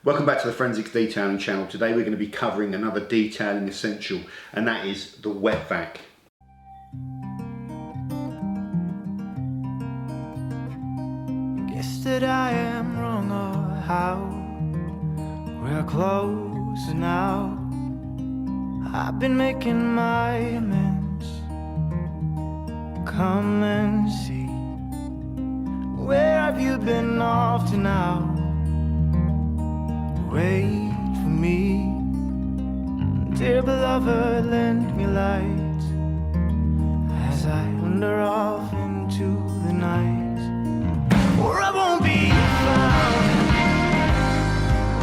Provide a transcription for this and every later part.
Welcome back to the Forensics Detailing channel. Today we're going to be covering another detailing essential, and that is the wet vac. Guess that I am wrong or how we're close now. I've been making my amends. Come and see. Where have you been off to now? Wait for me, dear beloved, lend me light as I wander off into the night, or I won't be found,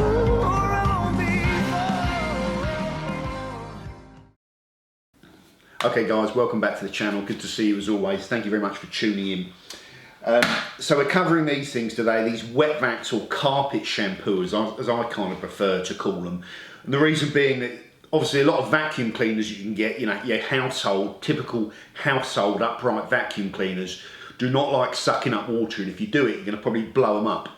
or I won't be found. Okay guys, welcome back to the channel. Good to see you as always. Thank you very much for tuning in. So we're covering these things today, these wet vacs or carpet shampooers, as I kind of prefer to call them. And the reason being that obviously a lot of vacuum cleaners you can get, you know, your household, typical household upright vacuum cleaners do not like sucking up water, and if you do it, you're going to probably blow them up.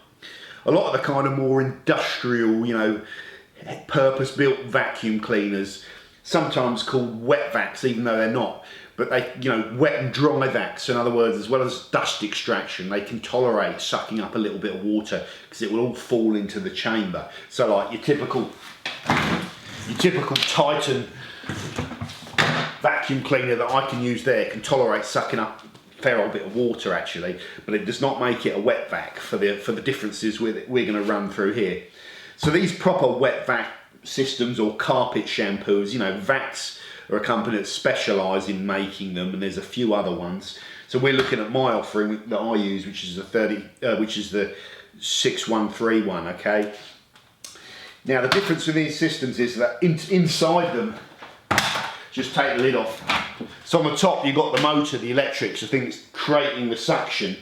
A lot of the kind of more industrial, you know, purpose-built vacuum cleaners, sometimes called wet vacs, even though they're not. But they, you know, wet and dry vacs, in other words, as well as dust extraction, they can tolerate sucking up a little bit of water because it will all fall into the chamber. So like your typical Titan vacuum cleaner that I can use there can tolerate sucking up a fair old bit of water actually, but it does not make it a wet vac for the differences we're going to run through here. So these proper wet vac systems or carpet shampoos, you know, vacs are a company that specialise in making them, and there's a few other ones. So we're looking at my offering that I use, which is the 6131. Okay. Now the difference with these systems is that inside them, just take the lid off. So on the top you've got the motor, the electrics, the thing that's creating the suction.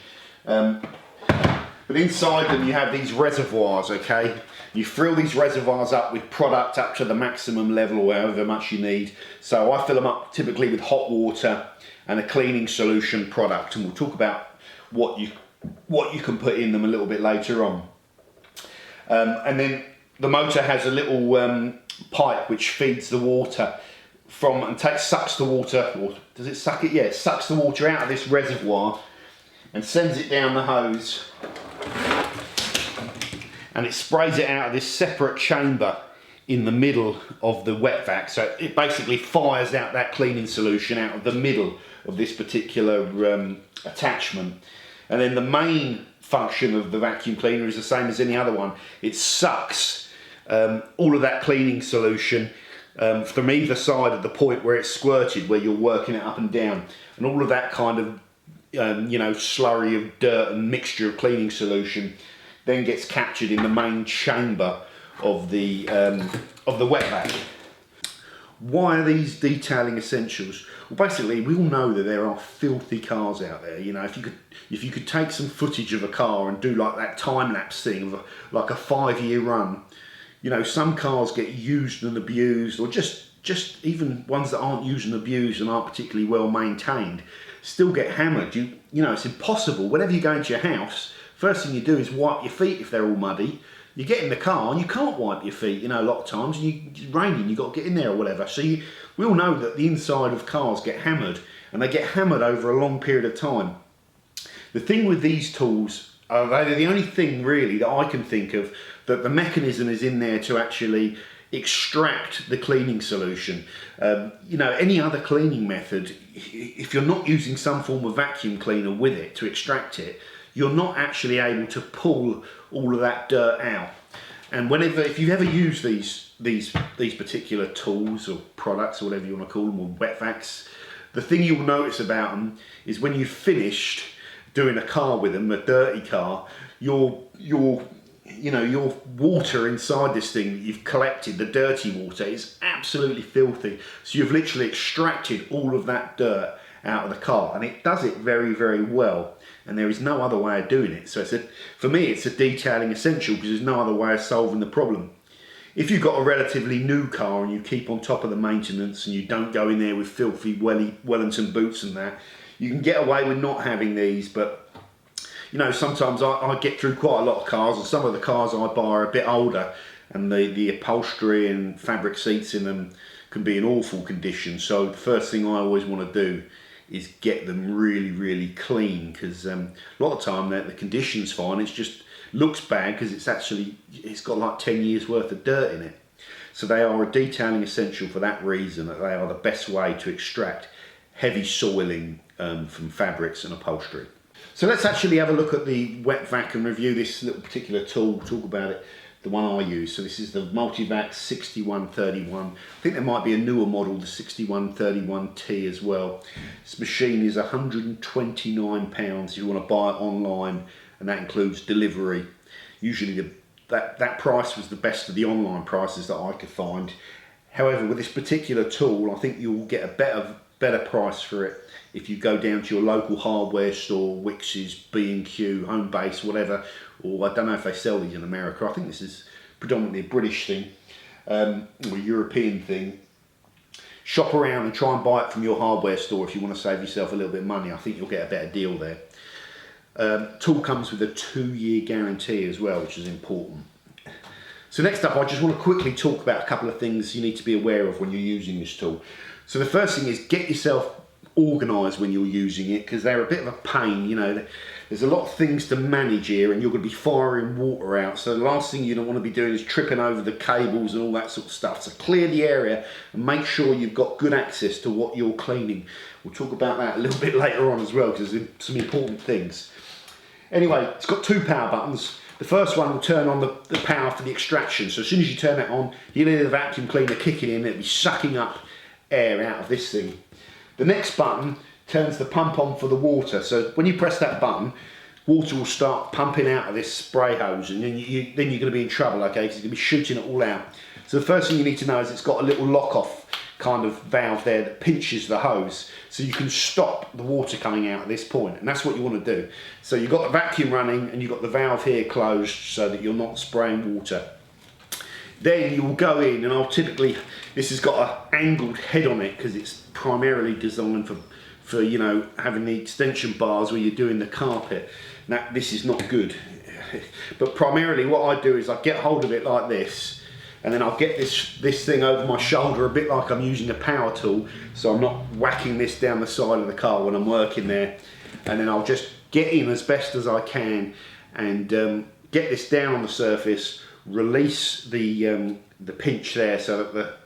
But inside them you have these reservoirs. Okay. You fill these reservoirs up with product up to the maximum level or however much you need. So I fill them up typically with hot water and a cleaning solution product, and we'll talk about what you can put in them a little bit later on. And then the motor has a little pipe which feeds the water from and sucks the water, or does it suck it? Yeah, it sucks the water out of this reservoir and sends it down the hose. And it sprays it out of this separate chamber in the middle of the wet vac. So it basically fires out that cleaning solution out of the middle of this particular attachment. And then the main function of the vacuum cleaner is the same as any other one. It sucks all of that cleaning solution from either side of the point where it's squirted, where you're working it up and down. And all of that kind of you know, slurry of dirt and mixture of cleaning solution then gets captured in the main chamber of the wet vac. Why are these detailing essentials? Well, basically, we all know that there are filthy cars out there. You know, if you could take some footage of a car and do like that time-lapse thing of like a 5-year run, you know, some cars get used and abused, or just even ones that aren't used and abused and aren't particularly well maintained, still get hammered. You know, it's impossible. Whenever you go into your house, first thing you do is wipe your feet if they're all muddy. You get in the car and you can't wipe your feet, you know, a lot of times, and it's raining, you've got to get in there or whatever. So we all know that the inside of cars get hammered, and they get hammered over a long period of time. The thing with these tools, they're the only thing really that I can think of that the mechanism is in there to actually extract the cleaning solution. You know, any other cleaning method, if you're not using some form of vacuum cleaner with it to extract it, you're not actually able to pull all of that dirt out. And if you've ever used these particular tools or products or whatever you want to call them, or wet vacs, the thing you'll notice about them is when you've finished doing a car with them, a dirty car, your water inside this thing that you've collected, the dirty water, is absolutely filthy. So you've literally extracted all of that dirt out of the car, and it does it very, very well, and there is no other way of doing it. So for me it's a detailing essential, because there's no other way of solving the problem. If you've got a relatively new car and you keep on top of the maintenance and you don't go in there with filthy Wellington boots and that, you can get away with not having these. But you know, sometimes I get through quite a lot of cars, and some of the cars I buy are a bit older, and the upholstery and fabric seats in them can be in awful condition. So the first thing I always want to do is get them really clean, because a lot of the time the condition's fine, it's just looks bad because it's got like 10 years worth of dirt in it. So they are a detailing essential for that reason, that they are the best way to extract heavy soiling from fabrics and upholstery. So let's actually have a look at the wet vac and review this little particular tool, talk about it, the one I use. So this is the Multivac 6131. I think there might be a newer model, the 6131T as well. This machine is £129 if you want to buy it online, and that includes delivery. Usually that price was the best of the online prices that I could find. However, with this particular tool, I think you'll get a better price for it if you go down to your local hardware store, Wickes, B&Q, Homebase, whatever, or I don't know if they sell these in America. I think this is predominantly a British thing, or a European thing. Shop around and try and buy it from your hardware store if you want to save yourself a little bit of money. I think you'll get a better deal there. Tool comes with a 2-year guarantee as well, which is important. So next up, I just want to quickly talk about a couple of things you need to be aware of when you're using this tool. So the first thing is get yourself organised when you're using it, because they're a bit of a pain. You know, there's a lot of things to manage here, and you're going to be firing water out. So the last thing you don't want to be doing is tripping over the cables and all that sort of stuff. So clear the area and make sure you've got good access to what you're cleaning. We'll talk about that a little bit later on as well, because there's some important things. Anyway, it's got 2 power buttons. The first one will turn on the power for the extraction. So as soon as you turn that on, you'll hear the vacuum cleaner kicking in. It'll be sucking up air out of this thing. The next button turns the pump on for the water. So when you press that button, water will start pumping out of this spray hose, and then you're going to be in trouble, okay? Because you're going to be shooting it all out. So the first thing you need to know is it's got a little lock-off kind of valve there that pinches the hose, so you can stop the water coming out at this point, and that's what you want to do. So you've got the vacuum running and you've got the valve here closed so that you're not spraying water. Then you will go in, and this has got an angled head on it because it's primarily designed for you know, having the extension bars where you're doing the carpet. Now this is not good, but primarily what I do is I get hold of it like this, and then I'll get this thing over my shoulder a bit like I'm using a power tool, so I'm not whacking this down the side of the car when I'm working there. And then I'll just get in as best as I can and get this down on the surface, release the pinch there so that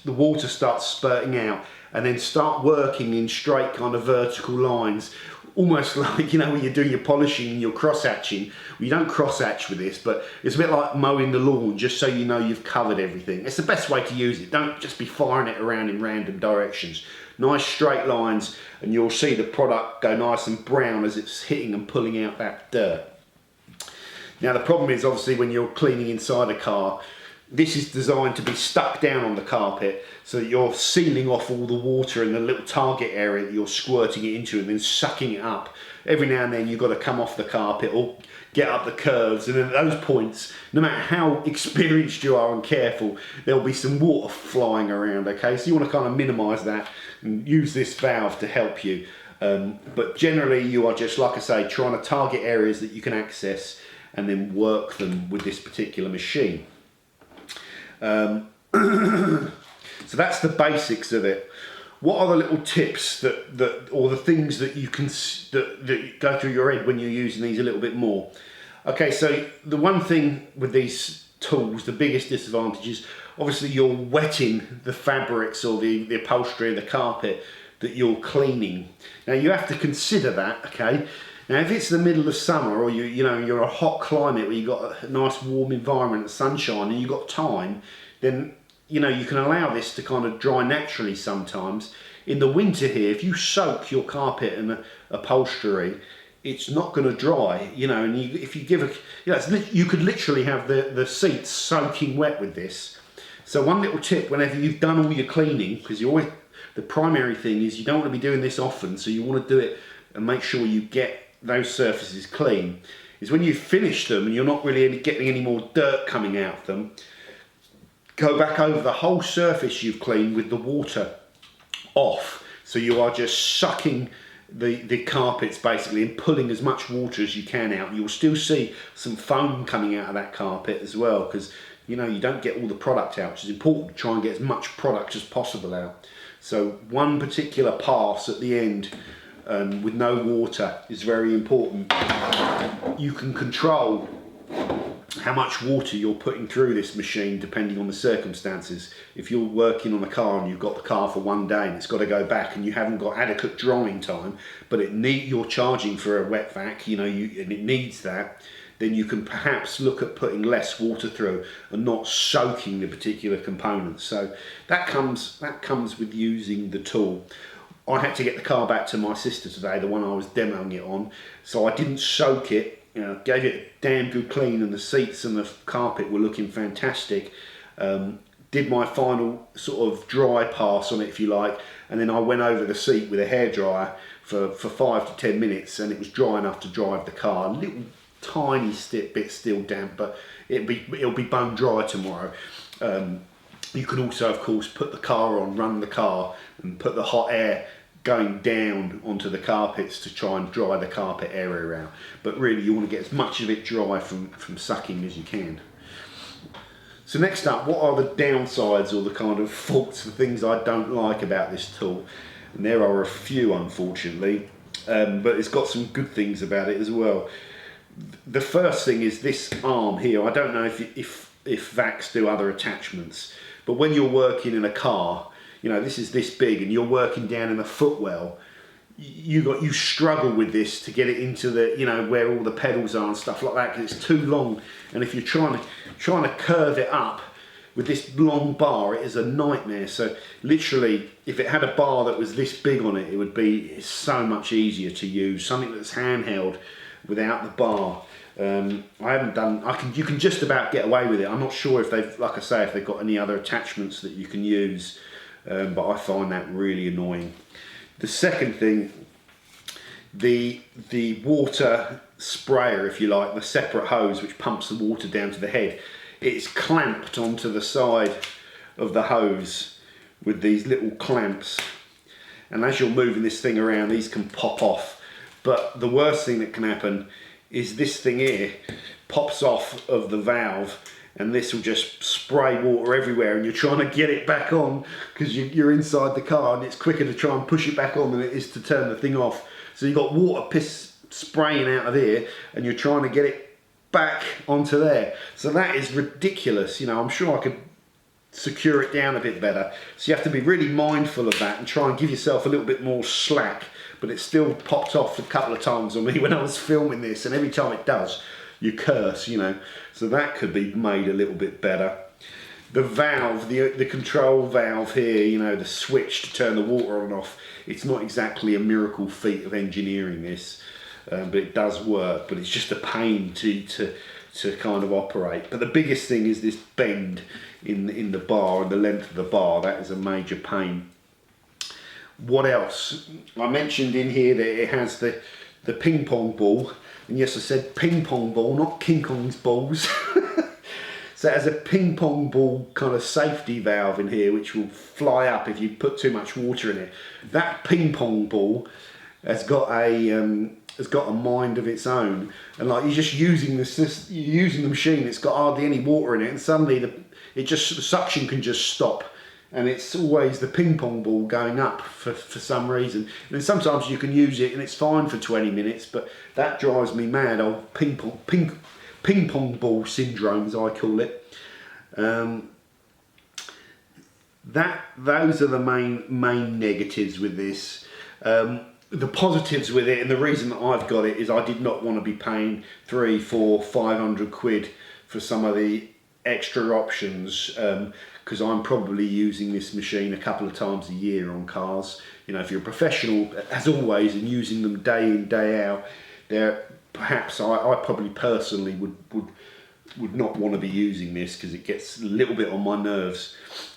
the water starts spurting out, and then start working in straight kind of vertical lines, almost like, you know, when you're doing your polishing and your cross hatching. Well, you don't cross hatch with this, but it's a bit like mowing the lawn, just so you know you've covered everything. It's the best way to use it. Don't just be firing it around in random directions. Nice straight lines, and you'll see the product go nice and brown as it's hitting and pulling out that dirt. Now the problem is, obviously, when you're cleaning inside a car, this is designed to be stuck down on the carpet so that you're sealing off all the water in the little target area that you're squirting it into and then sucking it up. Every now and then you've got to come off the carpet or get up the curves, and at those points, no matter how experienced you are and careful, there'll be some water flying around, okay? So you want to kind of minimise that and use this valve to help you. But generally you are just, like I say, trying to target areas that you can access and then work them with this particular machine. So that's the basics of it. What are the little tips or the things that you can that go through your head when you're using these a little bit more? Okay, so the one thing with these tools, the biggest disadvantage is obviously you're wetting the fabrics or the upholstery of the carpet that you're cleaning. Now you have to consider that, okay? Now if it's the middle of summer, or you're a hot climate where you've got a nice warm environment, sunshine, and you've got time, then you can allow this to kind of dry naturally sometimes. In the winter here, if you soak your carpet and upholstery, it's not going to dry, and if you give you could literally have the seats soaking wet with this. So one little tip, whenever you've done all your cleaning, because the primary thing is you don't want to be doing this often, so you want to do it and make sure you get those surfaces clean, is when you finish them and you're not really getting any more dirt coming out of them, go back over the whole surface you've cleaned with the water off. So you are just sucking the carpets basically and pulling as much water as you can out. You'll still see some foam coming out of that carpet as well, because you know, you don't get all the product out, which is important to try and get as much product as possible out. So one particular pass at the end with no water is very important. You can control how much water you're putting through this machine depending on the circumstances. If you're working on a car and you've got the car for one day and it's got to go back and you haven't got adequate drying time, but you're charging for a wet vac, you know, and it needs that, then you can perhaps look at putting less water through and not soaking the particular components. So that comes with using the tool. I had to get the car back to my sister today, the one I was demoing it on, so I didn't soak it. You know, gave it a damn good clean, and the seats and the carpet were looking fantastic. Did my final sort of dry pass on it, if you like, and then I went over the seat with a hairdryer for 5 to 10 minutes, and it was dry enough to drive the car. A little tiny bit still damp, but it'll be bone dry tomorrow. You can also, of course, put the car on, run the car, and put the hot air going down onto the carpets to try and dry the carpet area out. But really you want to get as much of it dry from sucking as you can. So next up, what are the downsides or the kind of faults, the things I don't like about this tool? And there are a few, unfortunately, but it's got some good things about it as well. The first thing is this arm here. I don't know if vacs do other attachments, but when you're working in a car, you know, this is this big and you're working down in a footwell, you struggle with this to get it into the, you know, where all the pedals are and stuff like that, because it's too long. And if you're trying to curve it up with this long bar, it is a nightmare. So literally, if it had a bar that was this big on it, it would be so much easier to use. Something that's handheld without the bar. I haven't done. You can just about get away with it. I'm not sure if they've, like I say, if they've got any other attachments that you can use. But I find that really annoying. The second thing, the water sprayer, if you like, the separate hose which pumps the water down to the head, it's clamped onto the side of the hose with these little clamps. And as you're moving this thing around, these can pop off. But the worst thing that can happen is this thing here pops off of the valve, and this will just spray water everywhere, and you're trying to get it back on because you're inside the car, and it's quicker to try and push it back on than it is to turn the thing off. So you've got water piss spraying out of here, and you're trying to get it back onto there. So that is ridiculous. You know, I'm sure I could secure it down a bit better. So you have to be really mindful of that and try and give yourself a little bit more slack. But it still popped off a couple of times on me when I was filming this, and every time it does, you curse, you know. So that could be made a little bit better. The valve, the control valve here, you know, the switch to turn the water on and off, it's not exactly a miracle feat of engineering this, but it does work, but it's just a pain to kind of operate. But the biggest thing is this bend in the bar and the length of the bar. That is a major pain. What else? I mentioned in here that it has the ping pong ball. And yes, I said ping pong ball, not King Kong's balls. So it has a ping pong ball kind of safety valve in here, which will fly up if you put too much water in it. That ping pong ball has got a mind of its own, and like you're just using the machine. It's got hardly any water in it, and suddenly the suction can just stop. And it's always the ping pong ball going up for some reason. And then sometimes you can use it and it's fine for 20 minutes, but that drives me mad. Old ping pong ball syndrome, as I call it. Those are the main negatives with this. The positives with it, and the reason that I've got it, is I did not want to be paying 300, 400, 500 quid for some of the extra options, because I'm probably using this machine a couple of times a year on cars. You know, if you're a professional, as always, and using them day in, day out, perhaps I probably personally would not want to be using this because it gets a little bit on my nerves.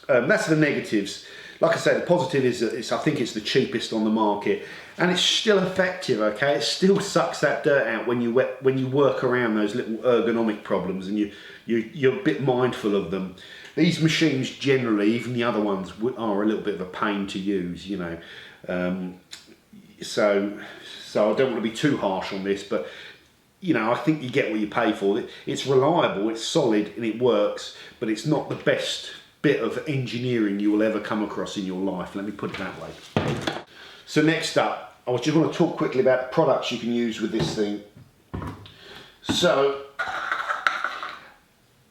That's the negatives. Like I say, the positive is that I think it's the cheapest on the market, and it's still effective. Okay, it still sucks that dirt out when you work around those little ergonomic problems, and you're a bit mindful of them. These machines generally, even the other ones, are a little bit of a pain to use, you know. So I don't want to be too harsh on this, but you know, I think you get what you pay for. It's reliable, it's solid, and it works, but it's not the best bit of engineering you will ever come across in your life. Let me put it that way. So next up, I just want to talk quickly about the products you can use with this thing. So,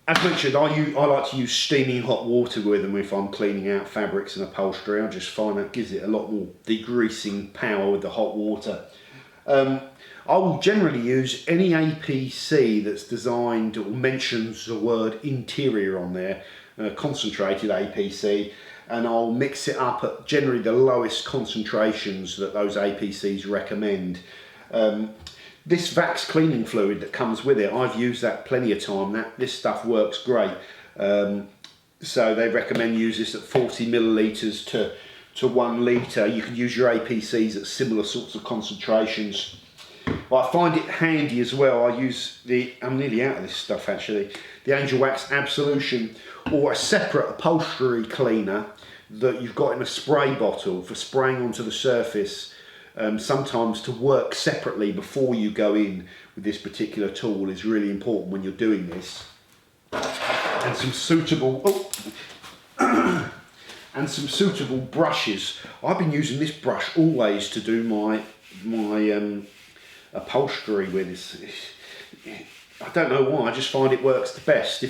as mentioned, I like to use steaming hot water with them if I'm cleaning out fabrics and upholstery. I just find that gives it a lot more degreasing power with the hot water. I will generally use any APC that's designed or mentions the word interior on there, concentrated APC, and I'll mix it up at generally the lowest concentrations that those APCs recommend. This Vax cleaning fluid that comes with it, I've used that plenty of time. This stuff works great. So they recommend use this at 40 millilitres to 1 litre. You can use your APCs at similar sorts of concentrations. Well, I find it handy as well. I'm nearly out of this stuff actually, the Angelwax Absolution, or a separate upholstery cleaner that you've got in a spray bottle for spraying onto the surface, sometimes to work separately before you go in with this particular tool is really important when you're doing this. And some suitable and some suitable brushes. I've been using this brush always to do my upholstery with. I don't know why, I just find it works the best.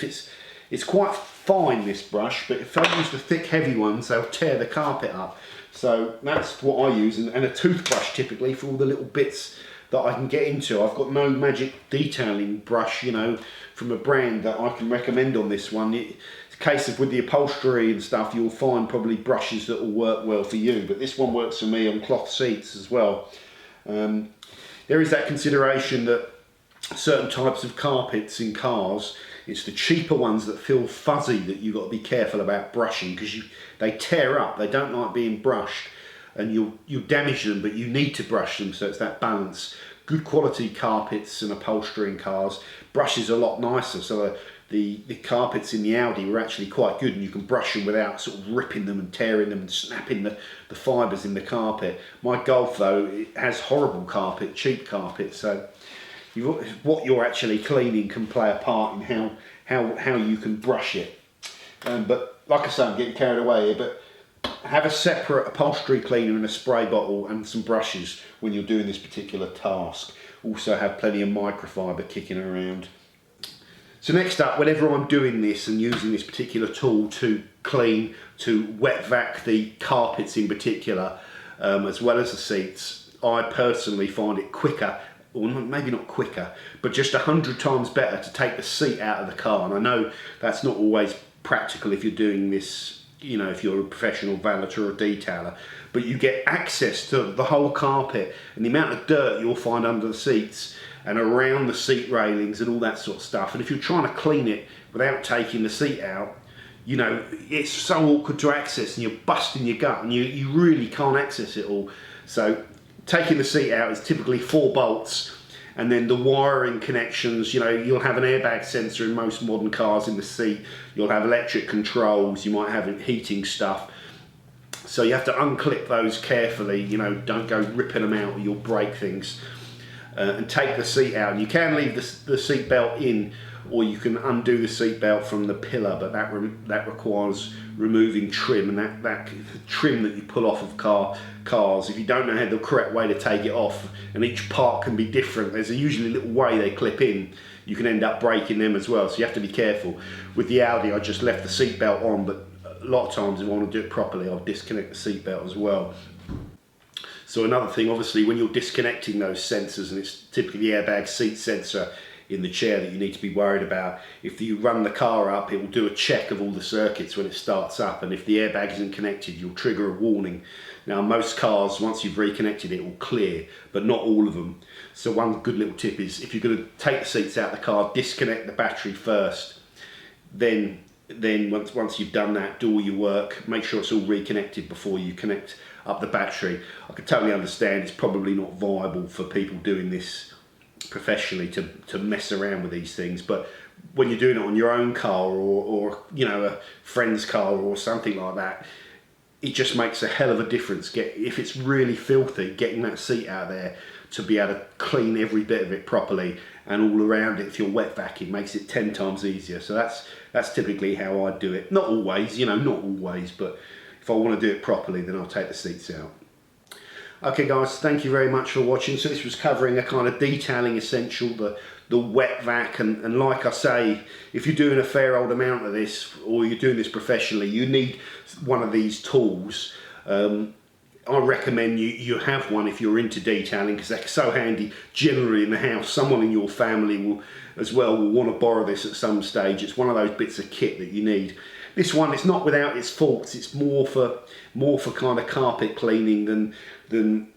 It's quite fine, this brush, but if I use the thick heavy ones, they'll tear the carpet up. So that's what I use, and a toothbrush typically for all the little bits that I can get into. I've got no magic detailing brush, you know, from a brand that I can recommend on this one. It's a case of with the upholstery and stuff, you'll find probably brushes that will work well for you, but this one works for me on cloth seats as well. There is that consideration that certain types of carpets in cars, it's the cheaper ones that feel fuzzy that you've got to be careful about brushing, because they tear up, they don't like being brushed, and you'll damage them, but you need to brush them, so it's that balance. Good quality carpets and upholstery in cars, brushes a lot nicer, so the carpets in the Audi were actually quite good, and you can brush them without sort of ripping them and tearing them and snapping the fibres in the carpet. My Golf though, it has horrible carpet, cheap carpet, so what you're actually cleaning can play a part in how you can brush it. But like I say, I'm getting carried away here, but have a separate upholstery cleaner and a spray bottle and some brushes when you're doing this particular task. Also have plenty of microfiber kicking around. So next up, whenever I'm doing this and using this particular tool to clean, to wet vac the carpets in particular, as well as the seats, I personally find it quicker, or maybe not quicker, but just 100 times better to take the seat out of the car. And I know that's not always practical if you're doing this, you know, if you're a professional valeter or detailer, but you get access to the whole carpet and the amount of dirt you'll find under the seats and around the seat railings and all that sort of stuff. And if you're trying to clean it without taking the seat out, you know, it's so awkward to access and you're busting your gut and you really can't access it all. So taking the seat out is typically 4 bolts, and then the wiring connections, you know, you'll have an airbag sensor in most modern cars in the seat, you'll have electric controls, you might have heating stuff. So you have to unclip those carefully, you know, don't go ripping them out or you'll break things. And take the seat out. And you can leave the seat belt in, or you can undo the seat belt from the pillar, but that requires removing trim, and that trim that you pull off of cars, if you don't know the correct way to take it off, and each part can be different, there's usually a little way they clip in, you can end up breaking them as well, so you have to be careful. With the Audi, I just left the seat belt on, but a lot of times if I want to do it properly, I'll disconnect the seat belt as well. So another thing, obviously, when you're disconnecting those sensors, and it's typically the airbag seat sensor in the chair that you need to be worried about, if you run the car up, it will do a check of all the circuits when it starts up, and if the airbag isn't connected, you'll trigger a warning. Now, most cars, once you've reconnected it, will clear, but not all of them. So one good little tip is, if you're going to take the seats out of the car, disconnect the battery first. Then once you've done that, do all your work, make sure it's all reconnected before you connect up the battery. I can totally understand it's probably not viable for people doing this professionally to mess around with these things, but when you're doing it on your own car or you know, a friend's car or something like that, it just makes a hell of a difference. If it's really filthy, getting that seat out there to be able to clean every bit of it properly, and all around it, if you're wet vacuum, makes it 10 times easier. So that's typically how I do it. Not always, you know, not always, but if I want to do it properly, then I'll take the seats out. Okay guys, thank you very much for watching. So this was covering a kind of detailing essential, the wet vac, and like I say, if you're doing a fair old amount of this, or you're doing this professionally, you need one of these tools. I recommend you have one if you're into detailing, because they're so handy generally in the house. Someone in your family will want to borrow this at some stage. It's one of those bits of kit that you need. This one, it's not without its faults. It's more for kind of carpet cleaning than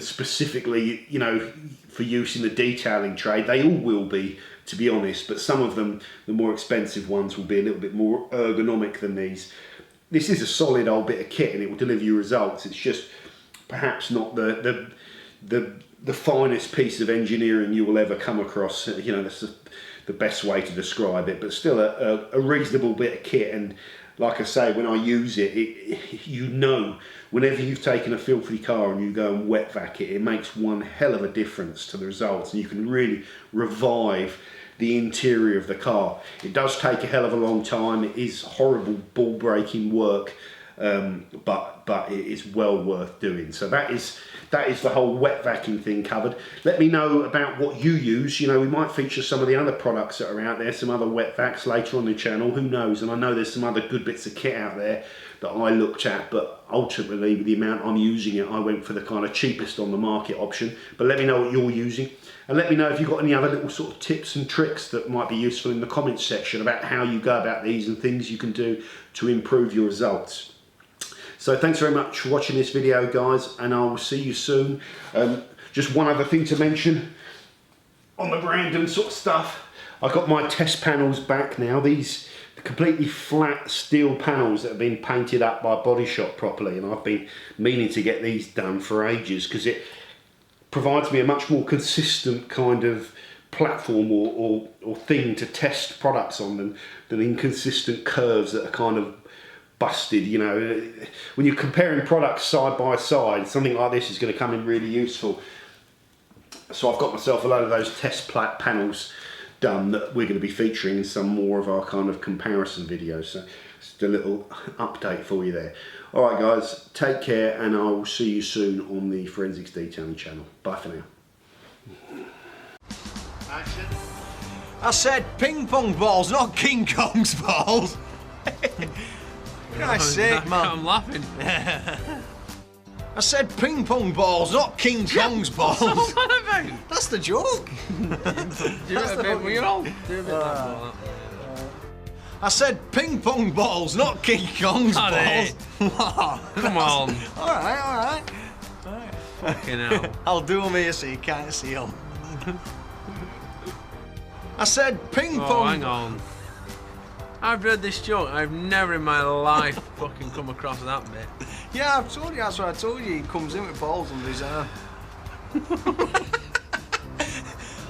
specifically, you know, for use in the detailing trade. They all will be, to be honest, but some of them, the more expensive ones, will be a little bit more ergonomic than these. This is a solid old bit of kit, and it will deliver you results. It's just perhaps not the finest piece of engineering you will ever come across. You know, that's the best way to describe it, but still a reasonable bit of kit. And like I say, when I use it, you know, whenever you've taken a filthy car and you go and wet vac it, it makes one hell of a difference to the results, and you can really revive the interior of the car. It does take a hell of a long time. It is horrible ball breaking work, but it is well worth doing. So that is the whole wet vacuum thing covered. Let me know about what you use. You know, we might feature some of the other products that are out there, some other wet vacs later on the channel, who knows. And I know there's some other good bits of kit out there that I looked at, but ultimately with the amount I'm using it, I went for the kind of cheapest on the market option. But let me know what you're using, and let me know if you've got any other little sort of tips and tricks that might be useful in the comments section about how you go about these and things you can do to improve your results. So thanks very much for watching this video, guys, and I will see you soon. Just one other thing to mention on the random sort of stuff. I got my test panels back now. These completely flat steel panels that have been painted up by Body Shop properly, and I've been meaning to get these done for ages, because it provides me a much more consistent kind of platform or thing to test products on than inconsistent curves that are kind of busted. You know, when you're comparing products side by side, something like this is going to come in really useful. So I've got myself a load of those test panels done that we're going to be featuring in some more of our kind of comparison videos. So just a little update for you there. Alright guys, take care, and I will see you soon on the Forensics Detailing channel. Bye for now. Action. I said ping pong balls, not King Kong's balls. What did I say, man? I'm laughing. I said ping pong balls, not King Kong's balls. What's all that about? That's the joke. Do it a bit, will you all? Do a bit like that. I said ping pong balls, not King Kong's balls. Come on. Alright. Fucking hell. I'll do them here so you can't see them. I said ping Oh, pong. hang on. I've read this joke. I've never in my life fucking come across that bit. Yeah, I've told you, that's what I told you. He comes in with balls under his arm.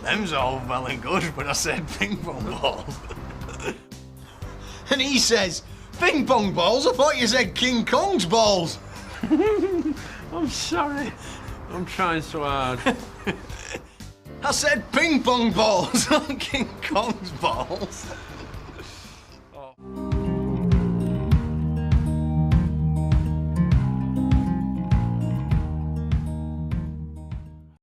Them's all well and good, but I said ping pong balls. And he says, ping pong balls? I thought you said King Kong's balls. I'm sorry. I'm trying so hard. I said ping pong balls, not King Kong's balls.